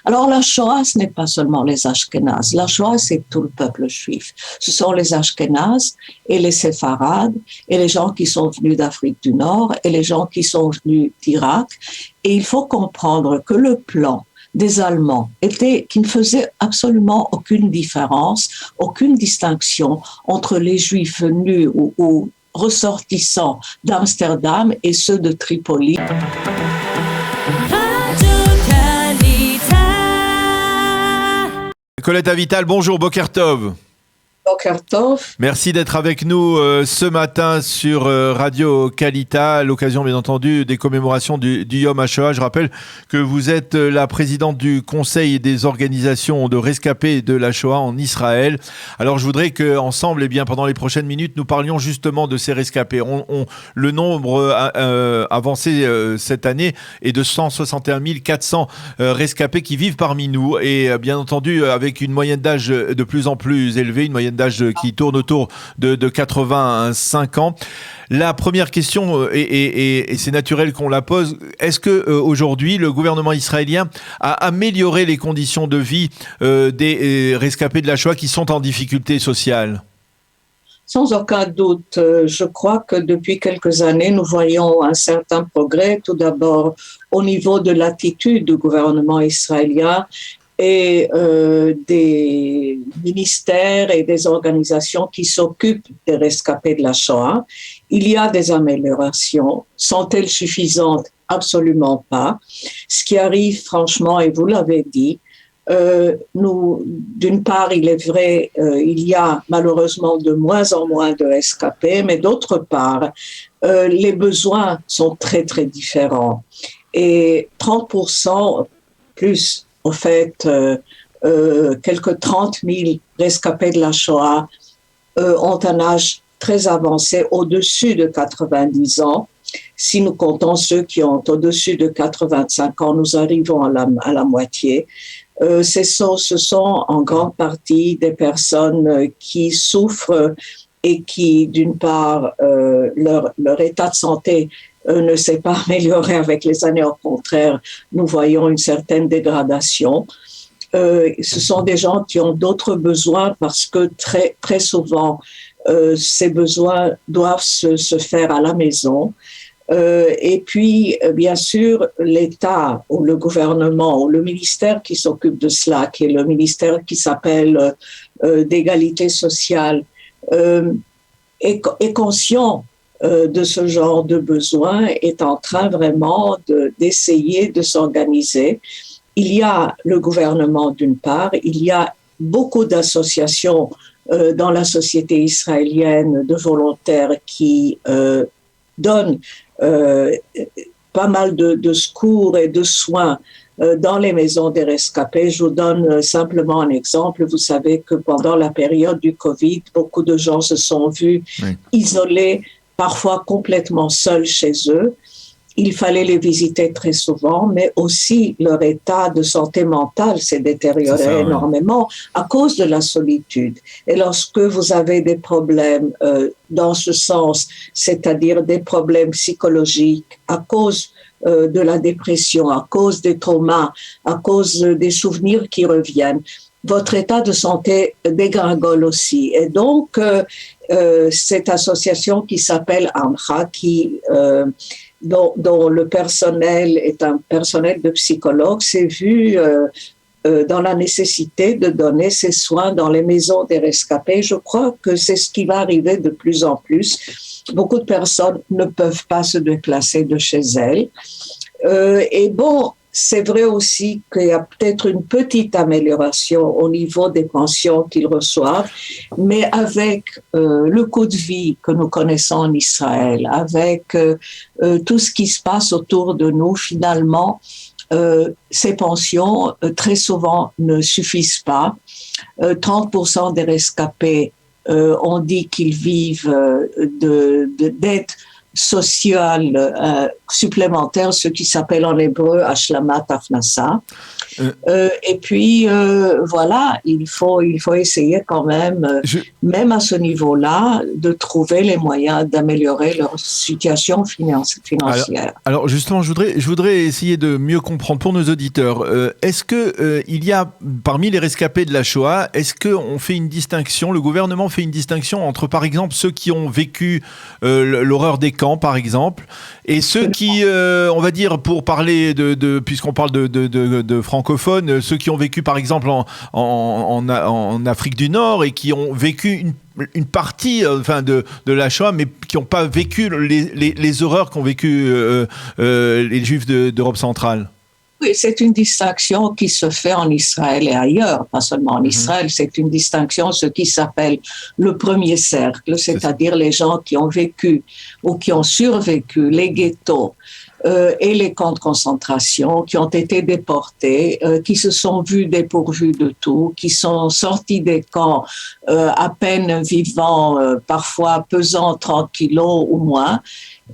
Alors la Shoah, ce n'est pas seulement les Ashkénazes. La Shoah, c'est tout le peuple juif. Ce sont les Ashkénazes et les Séfarades et les gens qui sont venus d'Afrique du Nord et les gens qui sont venus d'Irak. Et il faut comprendre que le plan des Allemands était qu'il ne faisait absolument aucune différence, aucune distinction entre les Juifs venus ou ressortissants d'Amsterdam et ceux de Tripoli. Colette Avital, bonjour, Boker Tov. Boker Tov. Merci d'être avec nous ce matin sur Radio Kalita, à l'occasion bien entendu des commémorations du Yom HaShoah. Je rappelle que vous êtes la présidente du Conseil des organisations de rescapés de la Shoah en Israël. Alors je voudrais qu'ensemble, pendant les prochaines minutes, nous parlions justement de ces rescapés. Le nombre avancé cette année est de 161 400 rescapés qui vivent parmi nous et bien entendu avec une moyenne d'âge de plus en plus élevée, une moyenne d'âge qui tourne autour de 85 ans. La première question, et c'est naturel qu'on la pose, est-ce que aujourd'hui le gouvernement israélien a amélioré les conditions de vie des rescapés de la Shoah qui sont en difficulté sociale ? Sans aucun doute, je crois que depuis quelques années, nous voyons un certain progrès, tout d'abord au niveau de l'attitude du gouvernement israélien et des ministères et des organisations qui s'occupent des rescapés de la Shoah. Il y a des améliorations. Sont-elles suffisantes? Absolument pas. Ce qui arrive, franchement, et vous l'avez dit, d'une part, il est vrai, il y a malheureusement de moins en moins de rescapés, mais d'autre part, les besoins sont très, très différents. Et 30% plus, au fait, quelques 30 000 rescapés de la Shoah ont un âge très avancé, au-dessus de 90 ans. Si nous comptons ceux qui ont au-dessus de 85 ans, nous arrivons à la moitié. Ce sont en grande partie des personnes qui souffrent et qui, d'une part, leur état de santé ne s'est pas amélioré avec les années. Au contraire, nous voyons une certaine dégradation. Ce sont des gens qui ont d'autres besoins parce que très, très souvent, ces besoins doivent se faire à la maison. Et puis, bien sûr, l'État ou le gouvernement ou le ministère qui s'occupe de cela, qui est le ministère qui s'appelle d'égalité sociale, est conscient de ce genre de besoin, est en train vraiment d'essayer de s'organiser. Il y a le gouvernement d'une part, il y a beaucoup d'associations dans la société israélienne de volontaires qui donnent pas mal de secours et de soins dans les maisons des rescapés. Je vous donne simplement un exemple. Vous savez que pendant la période du Covid, beaucoup de gens se sont vus isolés, parfois complètement seuls chez eux. Il fallait les visiter très souvent, mais aussi leur état de santé mentale s'est détérioré énormément à cause de la solitude. Et lorsque vous avez des problèmes dans ce sens, c'est-à-dire des problèmes psychologiques à cause de la dépression, à cause des traumas, à cause des souvenirs qui reviennent, votre état de santé dégringole aussi. Et donc, cette association qui s'appelle AMCHA, dont le personnel est un personnel de psychologues, s'est vu dans la nécessité de donner ces soins dans les maisons des rescapés. Je crois que c'est ce qui va arriver de plus en plus. Beaucoup de personnes ne peuvent pas se déplacer de chez elles. Et bon, c'est vrai aussi qu'il y a peut-être une petite amélioration au niveau des pensions qu'ils reçoivent, mais avec le coût de vie que nous connaissons en Israël, avec tout ce qui se passe autour de nous, finalement, ces pensions, très souvent, ne suffisent pas. 30% des rescapés ont dit qu'ils vivent d'aide social supplémentaire, ce qui s'appelle en hébreu Hashlamat Akhnasa. Et puis voilà, il faut essayer quand même, même à ce niveau-là, de trouver les moyens d'améliorer leur situation financière. Alors justement, je voudrais essayer de mieux comprendre pour nos auditeurs. Est-ce que il y a parmi les rescapés de la Shoah, est-ce que on fait une distinction, le gouvernement fait une distinction entre, par exemple, ceux qui ont vécu l'horreur des camps, par exemple, et ceux qui, on va dire, pour parler puisqu'on parle de francophones, ceux qui ont vécu, par exemple, en Afrique du Nord et qui ont vécu une partie de la Shoah, mais qui n'ont pas vécu les horreurs qu'ont vécu les Juifs d'Europe centrale. Oui, c'est une distinction qui se fait en Israël et ailleurs, pas seulement en Israël. C'est une distinction, ce qui s'appelle le premier cercle, c'est-à-dire les gens qui ont vécu ou qui ont survécu les ghettos et les camps de concentration, qui ont été déportés, qui se sont vus dépourvus de tout, qui sont sortis des camps à peine vivants, parfois pesant 30 kilos ou moins,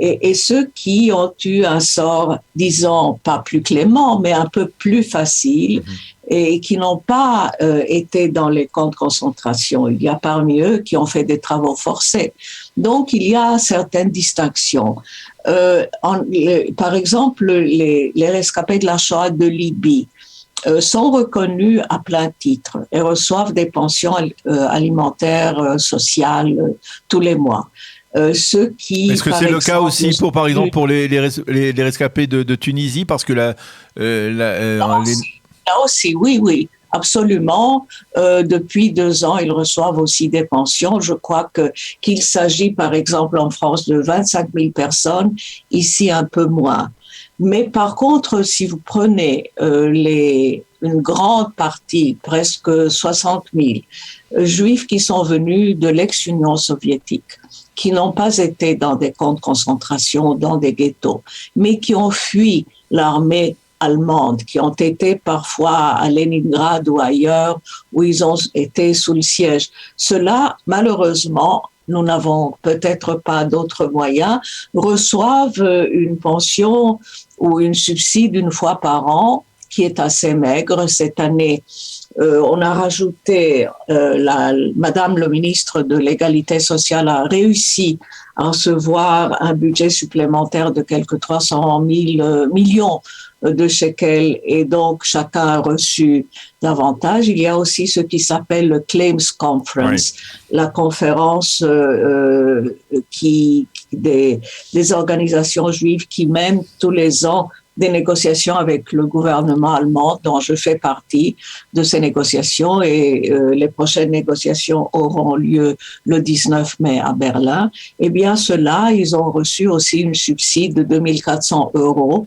et ceux qui ont eu un sort, disons, pas plus clément, mais un peu plus facile, et qui n'ont pas été dans les camps de concentration. Il y a parmi eux qui ont fait des travaux forcés. Donc, il y a certaines distinctions. Par exemple, les rescapés de la Shoah de Libye sont reconnus à plein titre et reçoivent des pensions alimentaires, sociales tous les mois. Est-ce que c'est le cas aussi pour, par exemple, pour les rescapés de Tunisie, parce que là aussi, oui, absolument. Depuis 2 ans, ils reçoivent aussi des pensions. Je crois qu'il s'agit, par exemple, en France, de 25 000 personnes, ici un peu moins. Mais par contre, si vous prenez une grande partie, presque 60 000 Juifs qui sont venus de l'ex-Union soviétique, qui n'ont pas été dans des camps de concentration, dans des ghettos, mais qui ont fui l'armée allemande, qui ont été parfois à Leningrad ou ailleurs, où ils ont été sous le siège. Ceux-là, malheureusement, nous n'avons peut-être pas d'autres moyens, reçoivent une pension ou une subside une fois par an, qui est assez maigre. Cette année, on a rajouté, Madame le ministre de l'Égalité sociale a réussi à recevoir un budget supplémentaire de quelques 300 000 millions de shekels, et donc chacun a reçu davantage. Il y a aussi ce qui s'appelle le Claims Conference, la conférence des organisations juives qui mènent tous les ans des négociations avec le gouvernement allemand, dont je fais partie de ces négociations, et les prochaines négociations auront lieu le 19 mai à Berlin. Eh bien, ceux-là, ils ont reçu aussi une subside de 2 400 €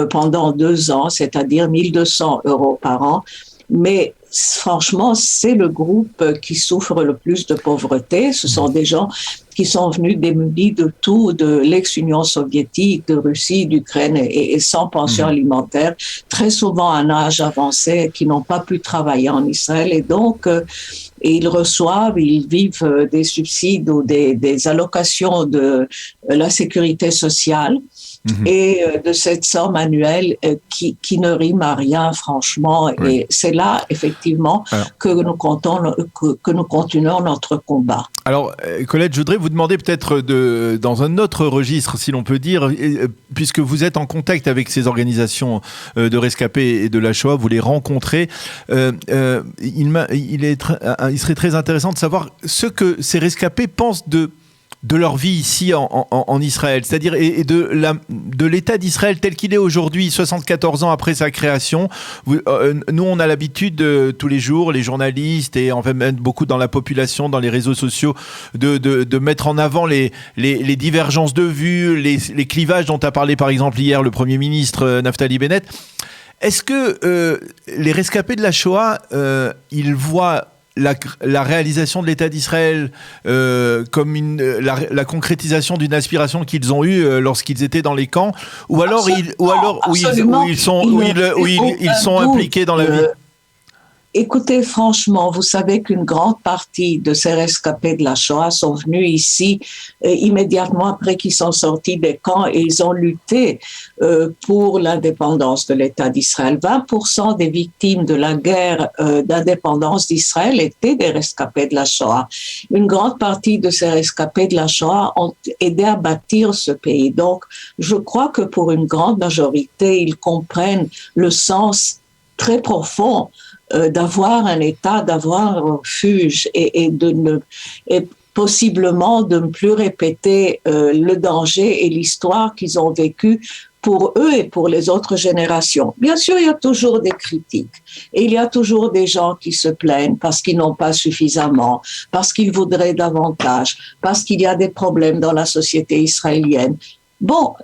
pendant 2 ans, c'est-à-dire 1 200 € par an. Mais franchement, c'est le groupe qui souffre le plus de pauvreté. Ce sont des gens qui sont venus démunis de tout, de l'ex-Union soviétique, de Russie, d'Ukraine, et sans pension alimentaire, très souvent à un âge avancé, qui n'ont pas pu travailler en Israël. Et donc, ils vivent des subsides ou des allocations de la sécurité sociale, et de cette somme annuelle qui ne rime à rien, franchement. Oui. Et c'est là, effectivement, que nous continuons notre combat. Alors, Colette, je voudrais vous demander peut-être dans un autre registre, si l'on peut dire, puisque vous êtes en contact avec ces organisations de rescapés et de la Shoah, vous les rencontrez, il serait très intéressant de savoir ce que ces rescapés pensent de leur vie ici en Israël, c'est-à-dire et de l'État d'Israël tel qu'il est aujourd'hui, 74 ans après sa création. Nous, on a l'habitude tous les jours, les journalistes et enfin même beaucoup dans la population, dans les réseaux sociaux, de mettre en avant les divergences de vues, les clivages dont a parlé par exemple hier le Premier ministre Naftali Bennett. Est-ce que les rescapés de la Shoah, ils voient la réalisation de l'État d'Israël comme la concrétisation d'une aspiration qu'ils ont eue lorsqu'ils étaient dans les camps, ou alors ils sont impliqués dans la vie? Écoutez, franchement, vous savez qu'une grande partie de ces rescapés de la Shoah sont venus ici immédiatement après qu'ils sont sortis des camps et ils ont lutté pour l'indépendance de l'État d'Israël. 20% des victimes de la guerre d'indépendance d'Israël étaient des rescapés de la Shoah. Une grande partie de ces rescapés de la Shoah ont aidé à bâtir ce pays. Donc, je crois que pour une grande majorité, ils comprennent le sens très profond d'avoir un État, d'avoir un refuge et possiblement de ne plus répéter le danger et l'histoire qu'ils ont vécu pour eux et pour les autres générations. Bien sûr, il y a toujours des critiques et il y a toujours des gens qui se plaignent parce qu'ils n'ont pas suffisamment, parce qu'ils voudraient davantage, parce qu'il y a des problèmes dans la société israélienne. Bon,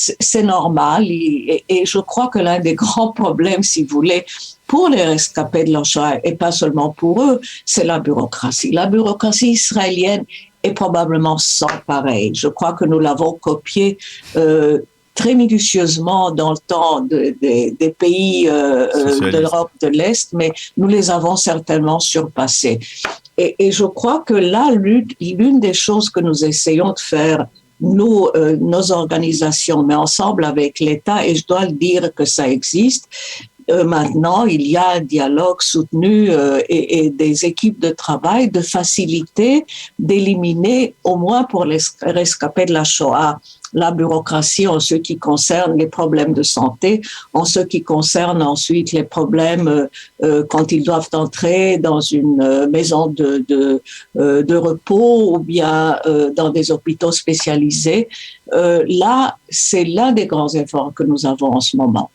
c'est normal et je crois que l'un des grands problèmes, si vous voulez, pour les rescapés de la Shoah, et pas seulement pour eux, c'est la bureaucratie. La bureaucratie israélienne est probablement sans pareil. Je crois que nous l'avons copiée très minutieusement dans le temps des pays de l'Europe de l'Est, mais nous les avons certainement surpassés. Et je crois que là, l'une des choses que nous essayons de faire, nous, nos organisations, mais ensemble avec l'État, et je dois le dire que ça existe, maintenant, il y a un dialogue soutenu et des équipes de travail de faciliter, d'éliminer, au moins pour les rescapés de la Shoah, la bureaucratie en ce qui concerne les problèmes de santé, en ce qui concerne ensuite les problèmes quand ils doivent entrer dans une maison de repos ou bien dans des hôpitaux spécialisés. Là, c'est l'un des grands efforts que nous avons en ce moment.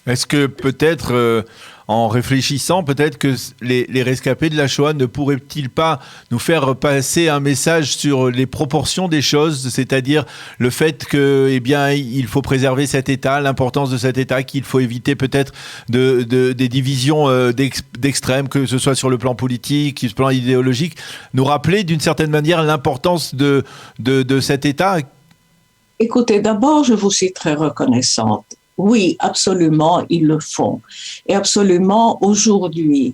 Est-ce que peut-être, en réfléchissant, peut-être que les rescapés de la Shoah ne pourraient-ils pas nous faire passer un message sur les proportions des choses, c'est-à-dire le fait que, eh bien, il faut préserver cet État, l'importance de cet État, qu'il faut éviter peut-être des divisions d'extrêmes, que ce soit sur le plan politique, sur le plan idéologique, nous rappeler d'une certaine manière l'importance de cet État? Écoutez, d'abord, je vous suis très reconnaissante. Oui, absolument, ils le font. Et absolument, aujourd'hui,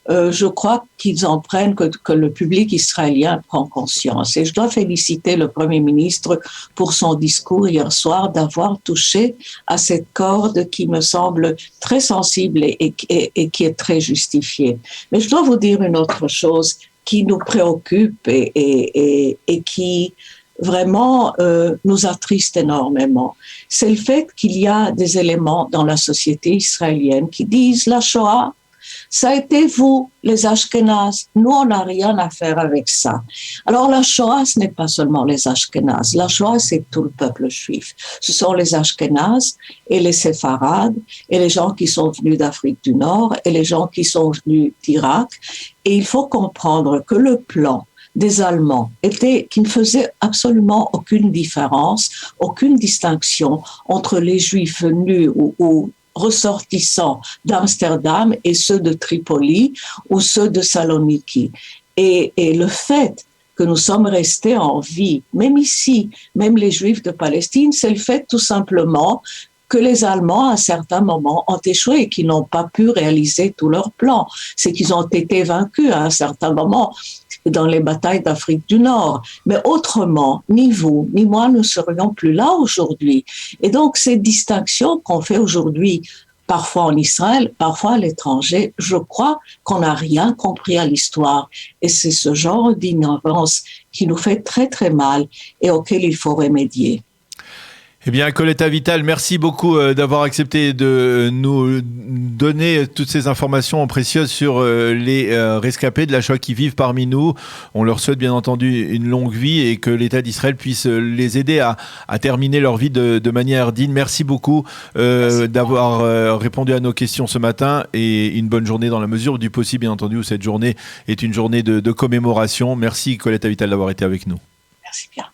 je crois qu'ils en prennent, que le public israélien prend conscience. Et je dois féliciter le Premier ministre pour son discours hier soir d'avoir touché à cette corde qui me semble très sensible et qui est très justifiée. Mais je dois vous dire une autre chose qui nous préoccupe et qui vraiment nous attriste énormément. C'est le fait qu'il y a des éléments dans la société israélienne qui disent la Shoah, ça a été vous, les Ashkénazes. Nous, on n'a rien à faire avec ça. Alors la Shoah, ce n'est pas seulement les Ashkénazes. La Shoah, c'est tout le peuple juif. Ce sont les Ashkénazes et les Séfarades et les gens qui sont venus d'Afrique du Nord et les gens qui sont venus d'Irak. Et il faut comprendre que le plan des Allemands qui ne faisait absolument aucune différence, aucune distinction entre les Juifs venus ou ressortissants d'Amsterdam et ceux de Tripoli ou ceux de Saloniki. Et le fait que nous sommes restés en vie, même ici, même les Juifs de Palestine, c'est le fait tout simplement que les Allemands, à un certain moment, ont échoué et qu'ils n'ont pas pu réaliser tous leurs plans. C'est qu'ils ont été vaincus à un certain moment dans les batailles d'Afrique du Nord. Mais autrement, ni vous, ni moi ne serions plus là aujourd'hui. Et donc, ces distinctions qu'on fait aujourd'hui, parfois en Israël, parfois à l'étranger, je crois qu'on n'a rien compris à l'histoire. Et c'est ce genre d'ignorance qui nous fait très, très mal et auquel il faut remédier. Eh bien, Colette Avital, merci beaucoup d'avoir accepté de nous donner toutes ces informations précieuses sur les rescapés de la Shoah qui vivent parmi nous. On leur souhaite bien entendu une longue vie et que l'État d'Israël puisse les aider à terminer leur vie de manière digne. Merci beaucoup d'avoir répondu à nos questions ce matin et une bonne journée dans la mesure du possible, bien entendu, où cette journée est une journée de commémoration. Merci Colette Avital d'avoir été avec nous. Merci bien.